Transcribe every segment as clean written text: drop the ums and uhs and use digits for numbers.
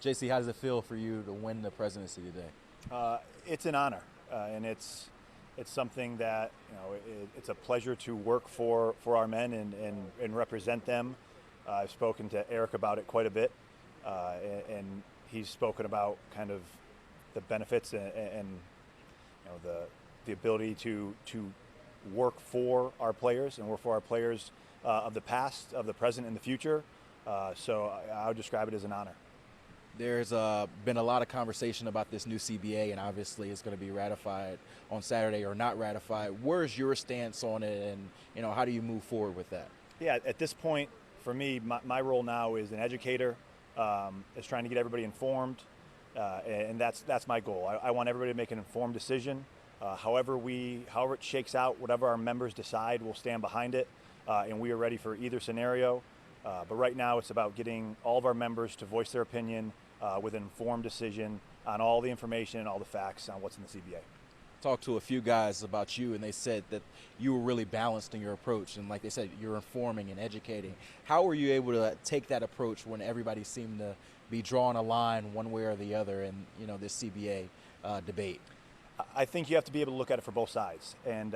JC, how does it feel for you to win the presidency today? It's an honor, and it's something that it's a pleasure to work for our men and represent them. I've spoken to Eric about it quite a bit, and he's spoken about kind of the benefits and the ability to work for our players and work for our players of the past, of the present, and the future. So I would describe it as an honor. There's been a lot of conversation about this new CBA, and obviously it's going to be ratified on Saturday or not ratified. Where's your stance on it, and how do you move forward with that? Yeah, at this point, for me, my role now is an educator, is trying to get everybody informed, and that's my goal. I want everybody to make an informed decision. However it shakes out, whatever our members decide, we'll stand behind it, and we are ready for either scenario. But right now, it's about getting all of our members to voice their opinion with an informed decision on all the information and all the facts on what's in the CBA. Talked to a few guys about you, and they said that you were really balanced in your approach, and like they said, you're informing and educating. How were you able to take that approach when everybody seemed to be drawing a line one way or the other in this CBA debate? I think you have to be able to look at it for both sides and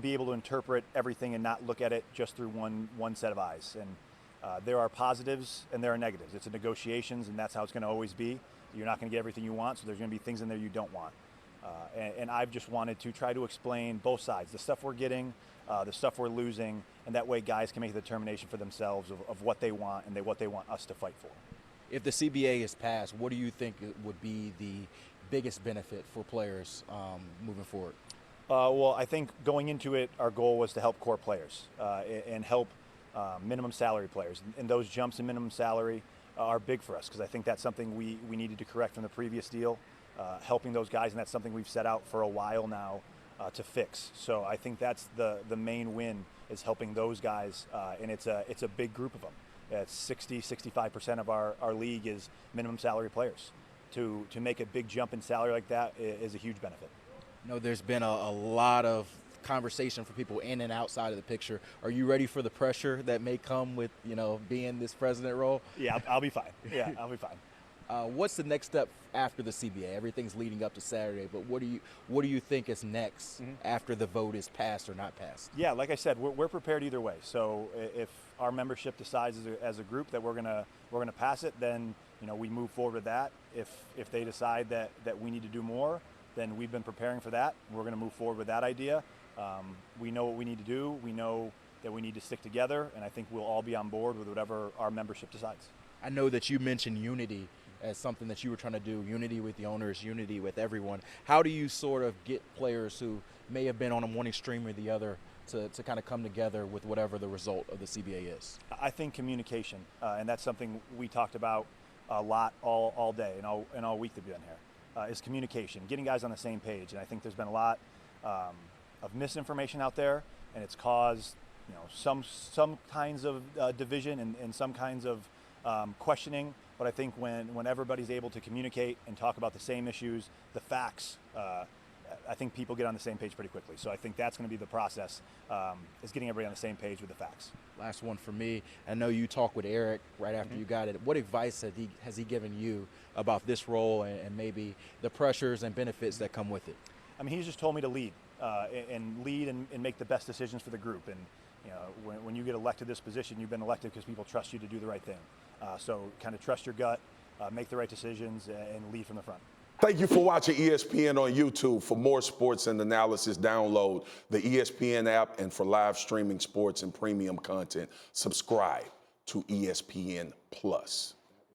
be able to interpret everything and not look at it just through one set of eyes. And there are positives and there are negatives. It's a negotiations, and that's how it's going to always be. You're not going to get everything you want, so there's going to be things in there you don't want. And I've just wanted to try to explain both sides, the stuff we're getting, the stuff we're losing, and that way guys can make a determination for themselves of what they want and what they want us to fight for. If the CBA is passed, what do you think would be the biggest benefit for players moving forward? Well, I think going into it, our goal was to help core players and help minimum salary players. And those jumps in minimum salary are big for us because I think that's something we needed to correct from the previous deal, helping those guys, and that's something we've set out for a while now to fix. So I think that's the main win, is helping those guys, and it's a big group of them. It's 65% of our league is minimum salary players. To make a big jump in salary like that is a huge benefit. There's been a lot of conversation for people in and outside of the picture. Are you ready for the pressure that may come with being this president role? Yeah, I'll be fine. Yeah, I'll be fine. What's the next step after the CBA? Everything's leading up to Saturday, but what do you think is next after the vote is passed or not passed? Yeah, like I said, we're prepared either way. So if our membership decides as a group that we're gonna pass it, then we move forward with that. If they decide that we need to do more, then we've been preparing for that. We're going to move forward with that idea. We know what we need to do. We know that we need to stick together, and I think we'll all be on board with whatever our membership decides. I know that you mentioned unity as something that you were trying to do, unity with the owners, unity with everyone. How do you sort of get players who may have been on one extreme or the other to kind of come together with whatever the result of the CBA is? I think communication, and that's something we talked about a lot all day and all week that we've been here. Is communication, getting guys on the same page. And I think there's been a lot of misinformation out there, and it's caused some kinds of division and some kinds of questioning. But I think when everybody's able to communicate and talk about the same issues, the facts, I think people get on the same page pretty quickly. So I think that's going to be the process, is getting everybody on the same page with the facts. Last one for me. I know you talked with Eric right after you got it. What advice has he given you about this role and maybe the pressures and benefits that come with it? I mean, he's just told me to lead and make the best decisions for the group. And when you get elected this position, you've been elected because people trust you to do the right thing. So kind of trust your gut, make the right decisions, and lead from the front. Thank you for watching ESPN on YouTube. For more sports and analysis, download the ESPN app, and for live streaming sports and premium content, subscribe to ESPN Plus.